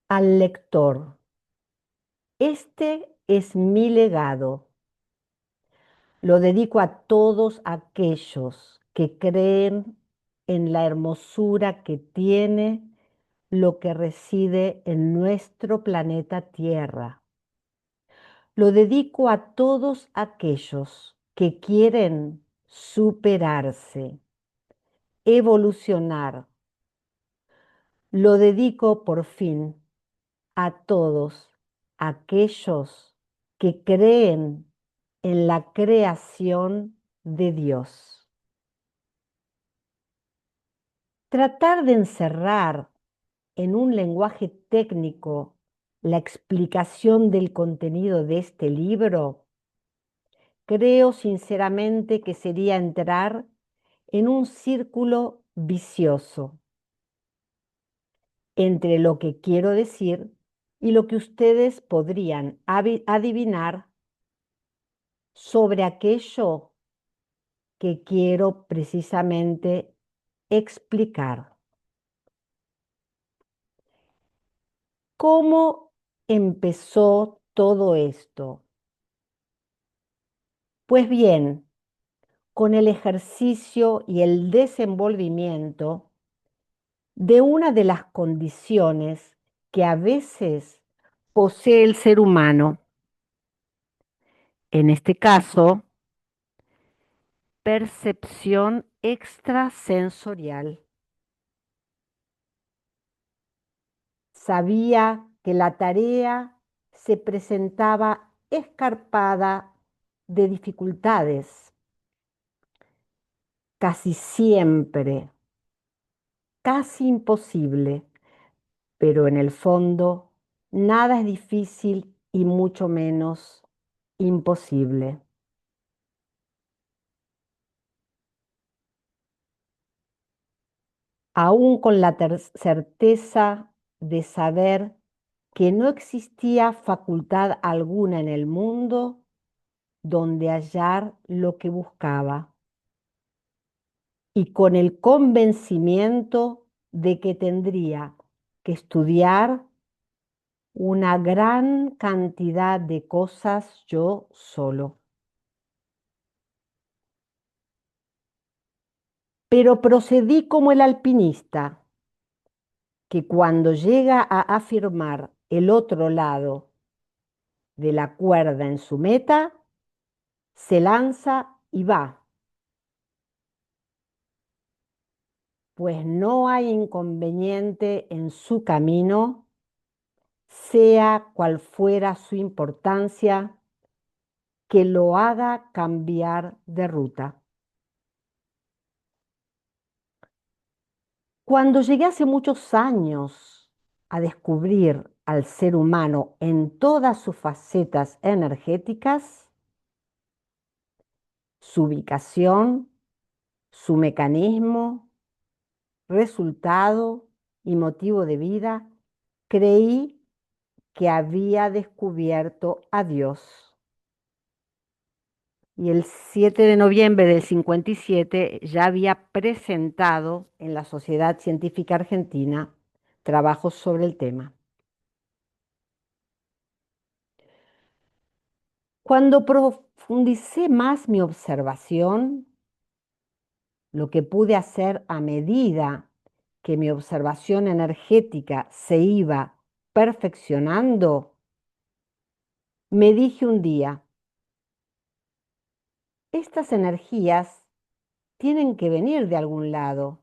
Al lector: este es mi legado. Lo dedico a todos aquellos que creen en la hermosura que tiene lo que reside en nuestro planeta Tierra. Lo dedico a todos aquellos que quieren superarse, evolucionar. Lo dedico por fin a todos aquellos que creen en la creación de Dios. Tratar de encerrar en un lenguaje técnico la explicación del contenido de este libro, creo sinceramente que sería entrar en un círculo vicioso entre lo que quiero decir y lo que ustedes podrían adivinar sobre aquello que quiero precisamente explicar. ¿Cómo empezó todo esto? Pues bien, con el ejercicio y el desenvolvimiento de una de las condiciones que a veces posee el ser humano, en este caso, percepción extrasensorial. Sabía que la tarea se presentaba escarpada de dificultades, casi siempre, casi imposible, pero en el fondo nada es difícil y mucho menos imposible. Aún con la certeza de saber que no existía facultad alguna en el mundo donde hallar lo que buscaba, y con el convencimiento de que tendría que estudiar una gran cantidad de cosas yo solo. Pero procedí como el alpinista, que cuando llega a afirmar el otro lado de la cuerda en su meta, se lanza y va, pues no hay inconveniente en su camino, sea cual fuera su importancia, que lo haga cambiar de ruta. Cuando llegué hace muchos años a descubrir al ser humano en todas sus facetas energéticas, su ubicación, su mecanismo, resultado y motivo de vida, creí que había descubierto a Dios. Y el 7 de noviembre del 57 ya había presentado en la Sociedad Científica Argentina trabajos sobre el tema. Cuando profundicé más mi observación, lo que pude hacer a medida que mi observación energética se iba perfeccionando, me dije un día: estas energías tienen que venir de algún lado.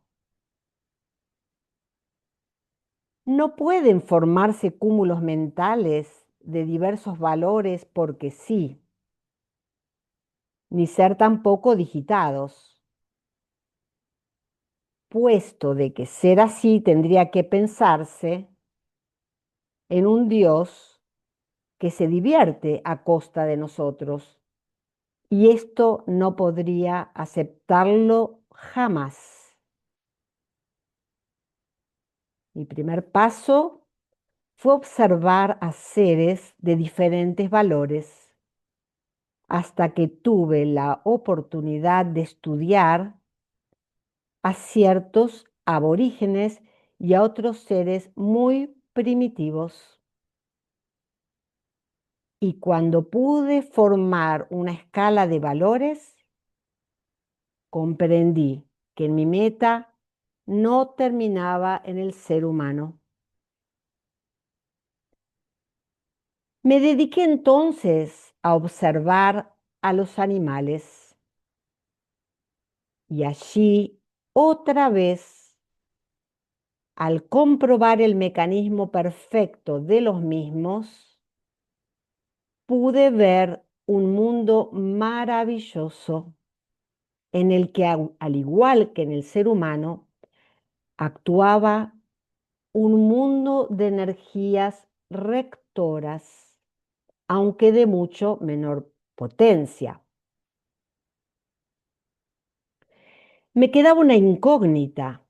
No pueden formarse cúmulos mentales de diversos valores porque sí, ni ser tampoco digitados, puesto de que ser así tendría que pensarse en un Dios que se divierte a costa de nosotros, y esto no podría aceptarlo jamás. Mi primer paso fue observar a seres de diferentes valores, hasta que tuve la oportunidad de estudiar a ciertos aborígenes y a otros seres muy primitivos. Y cuando pude formar una escala de valores, comprendí que mi meta no terminaba en el ser humano. Me dediqué entonces a observar a los animales y allí otra vez, al comprobar el mecanismo perfecto de los mismos, pude ver un mundo maravilloso en el que, al igual que en el ser humano, actuaba un mundo de energías rectoras, aunque de mucho menor potencia. Me quedaba una incógnita: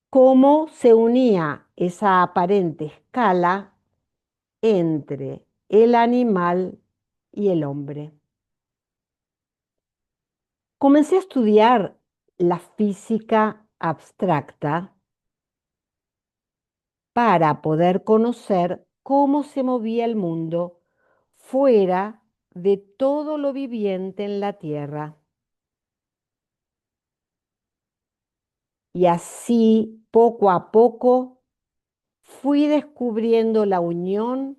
¿cómo se unía esa aparente escala entre el animal y el hombre? Comencé a estudiar la física abstracta para poder conocer cómo se movía el mundo fuera de todo lo viviente en la Tierra. Y así, poco a poco, fui descubriendo la unión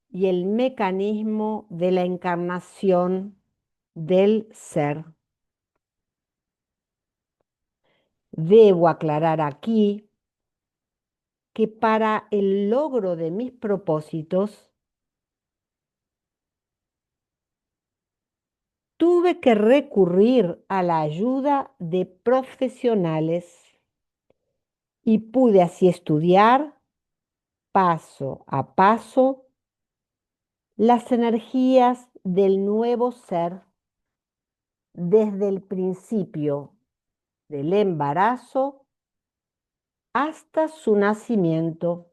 y el mecanismo de la encarnación del ser. Debo aclarar aquí que para el logro de mis propósitos tuve que recurrir a la ayuda de profesionales y pude así estudiar paso a paso las energías del nuevo ser desde el principio del embarazo hasta su nacimiento.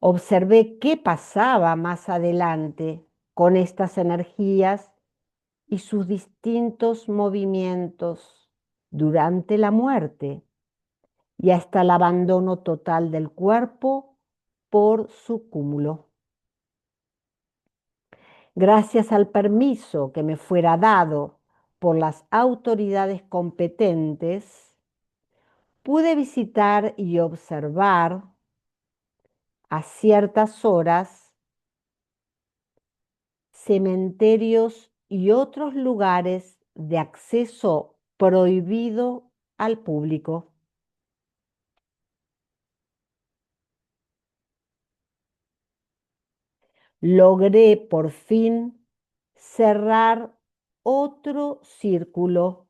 Observé qué pasaba más adelante con estas energías y sus distintos movimientos durante la muerte y hasta el abandono total del cuerpo por su cúmulo. Gracias al permiso que me fuera dado por las autoridades competentes, pude visitar y observar a ciertas horas cementerios y otros lugares de acceso prohibido al público. Logré por fin cerrar otro círculo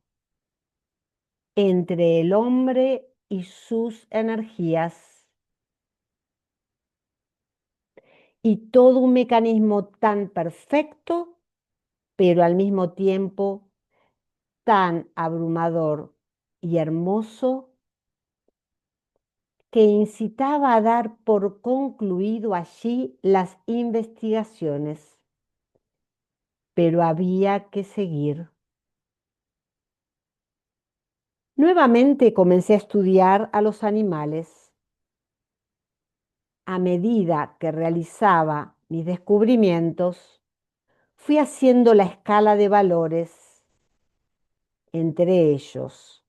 entre el hombre y sus energías, y todo un mecanismo tan perfecto, pero al mismo tiempo tan abrumador y hermoso, que incitaba a dar por concluido allí las investigaciones. Pero había que seguir. Nuevamente comencé a estudiar a los animales. A medida que realizaba mis descubrimientos, fui haciendo la escala de valores entre ellos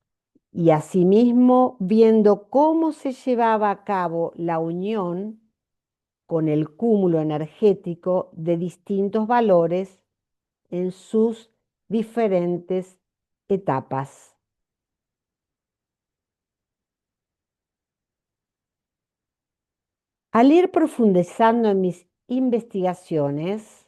y asimismo viendo cómo se llevaba a cabo la unión con el cúmulo energético de distintos valores en sus diferentes etapas. Al ir profundizando en mis investigaciones,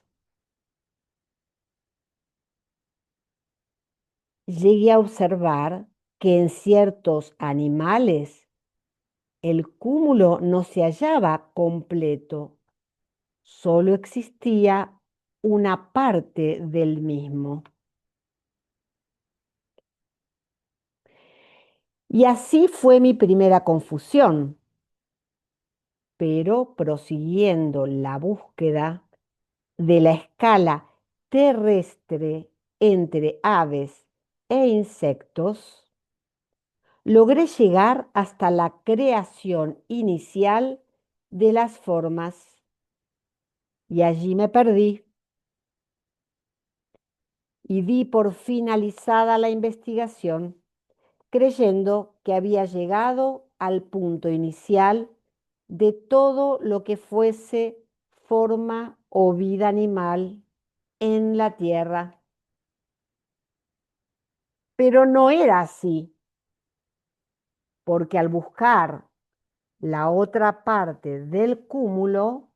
llegué a observar que en ciertos animales el cúmulo no se hallaba completo, solo existía una parte del mismo. Y así fue mi primera confusión, pero prosiguiendo la búsqueda de la escala terrestre entre aves e insectos, logré llegar hasta la creación inicial de las formas y allí me perdí y di por finalizada la investigación, creyendo que había llegado al punto inicial de todo lo que fuese forma o vida animal en la tierra. Pero no era así, porque al buscar la otra parte del cúmulo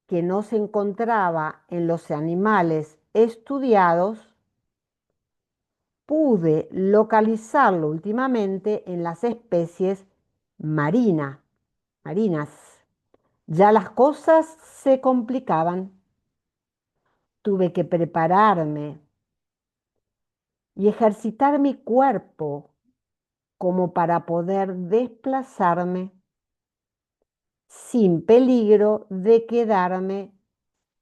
que no se encontraba en los animales estudiados, pude localizarlo últimamente en las especies marinas. Ya las cosas se complicaban. Tuve que prepararme y ejercitar mi cuerpo como para poder desplazarme sin peligro de quedarme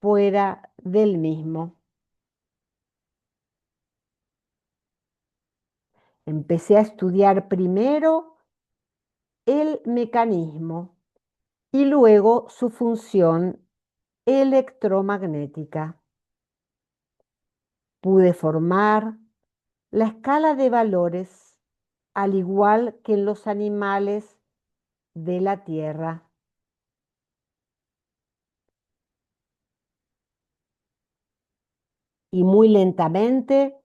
fuera del mismo. Empecé a estudiar primero el mecanismo y luego su función electromagnética. Pude formar la escala de valores al igual que en los animales de la Tierra. Y muy lentamente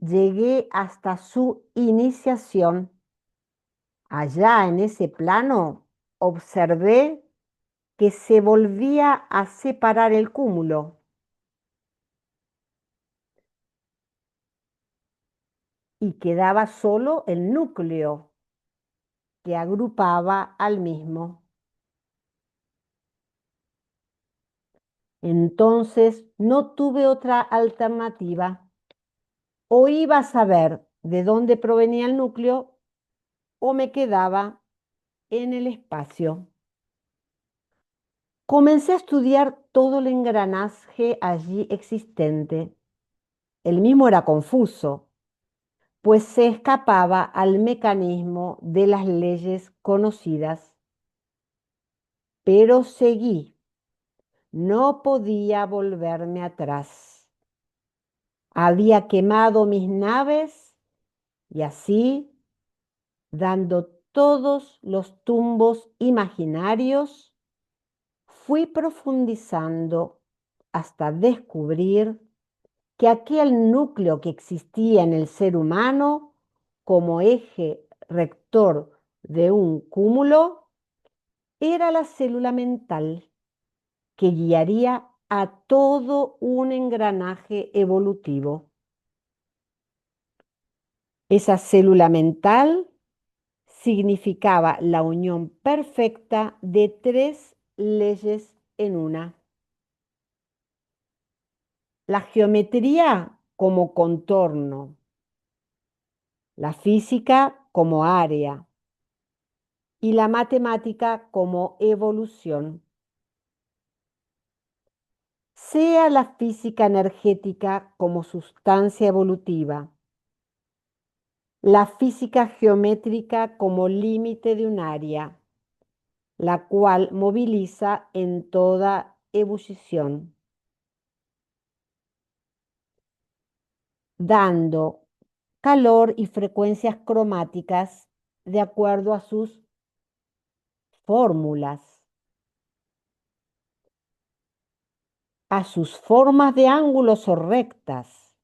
llegué hasta su iniciación. Allá en ese plano observé que se volvía a separar el cúmulo y quedaba solo el núcleo que agrupaba al mismo. Entonces no tuve otra alternativa. O iba a saber de dónde provenía el núcleo o me quedaba en el espacio. Comencé a estudiar todo el engranaje allí existente. El mismo era confuso, pues se escapaba al mecanismo de las leyes conocidas. Pero seguí, no podía volverme atrás. Había quemado mis naves y así, dando todos los tumbos imaginarios, fui profundizando hasta descubrir que aquel núcleo que existía en el ser humano como eje rector de un cúmulo era la célula mental que guiaría a todo un engranaje evolutivo. Esa célula mental significaba la unión perfecta de tres leyes en una. La geometría como contorno, la física como área y la matemática como evolución. Sea la física energética como sustancia evolutiva, la física geométrica como límite de un área, la cual moviliza en toda ebullición, dando calor y frecuencias cromáticas de acuerdo a sus fórmulas, a sus formas de ángulos o rectas,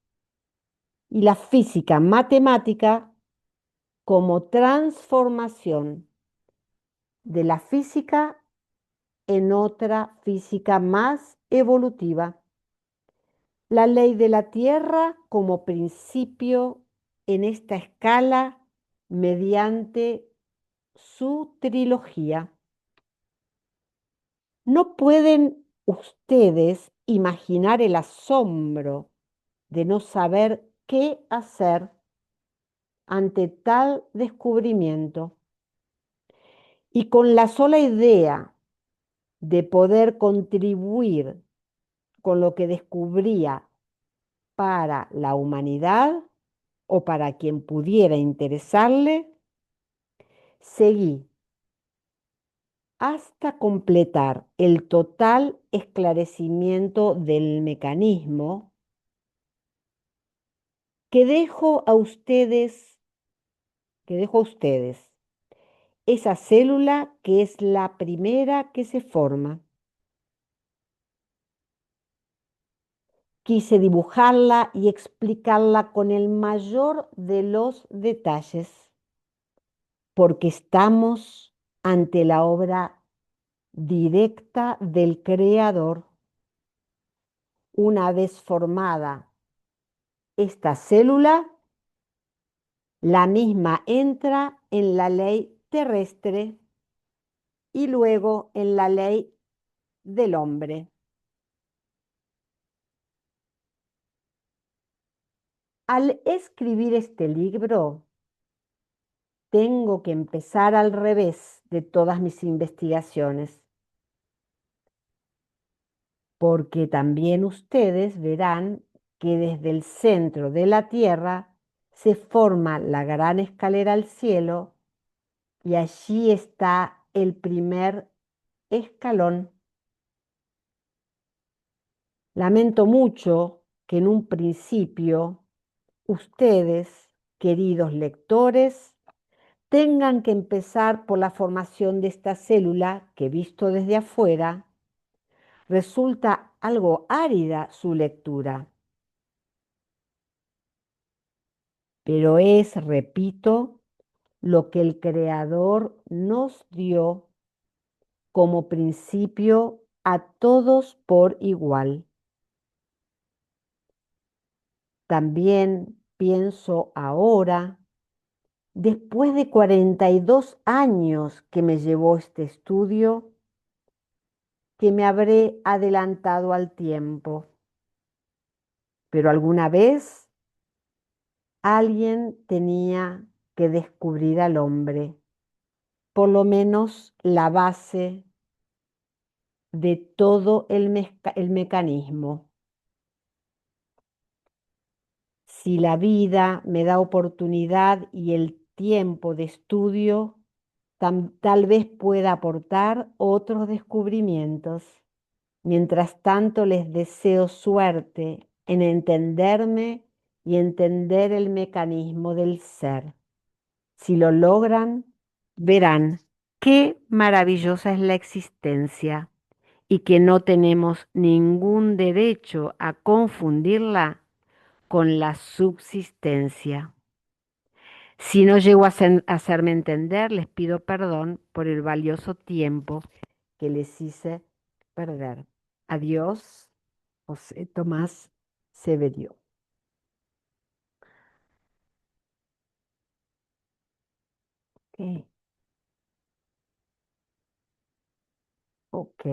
y la física matemática como transformación de la física en otra física más evolutiva. La ley de la Tierra como principio en esta escala mediante su trilogía. No pueden ustedes imaginar el asombro de no saber qué hacer ante tal descubrimiento. Y con la sola idea de poder contribuir con lo que descubría para la humanidad o para quien pudiera interesarle, Seguí hasta completar el total esclarecimiento del mecanismo que dejo a ustedes, esa célula que es la primera que se forma. Quise dibujarla y explicarla con el mayor de los detalles, porque estamos ante la obra directa del Creador. Una vez formada esta célula, la misma entra en la ley terrestre y luego en la ley del hombre. Al escribir este libro, tengo que empezar al revés de todas mis investigaciones, porque también ustedes verán que desde el centro de la Tierra se forma la gran escalera al cielo y allí está el primer escalón. Lamento mucho que en un principio ustedes, queridos lectores, tengan que empezar por la formación de esta célula que, visto desde afuera, resulta algo árida su lectura, pero es, repito, lo que el Creador nos dio como principio a todos por igual. También pienso ahora, después de 42 años que me llevó este estudio, que me habré adelantado al tiempo, pero alguna vez alguien tenía que descubrir al hombre, por lo menos la base de todo el mecanismo. Si la vida me da oportunidad y el tiempo de estudio, tal vez pueda aportar otros descubrimientos. Mientras tanto, les deseo suerte en entenderme y entender el mecanismo del ser. Si lo logran, verán qué maravillosa es la existencia y que no tenemos ningún derecho a confundirla con la subsistencia. Si no llego a hacerme entender, les pido perdón por el valioso tiempo que les hice perder. Adiós, José Tomás Severio. Ok, ok.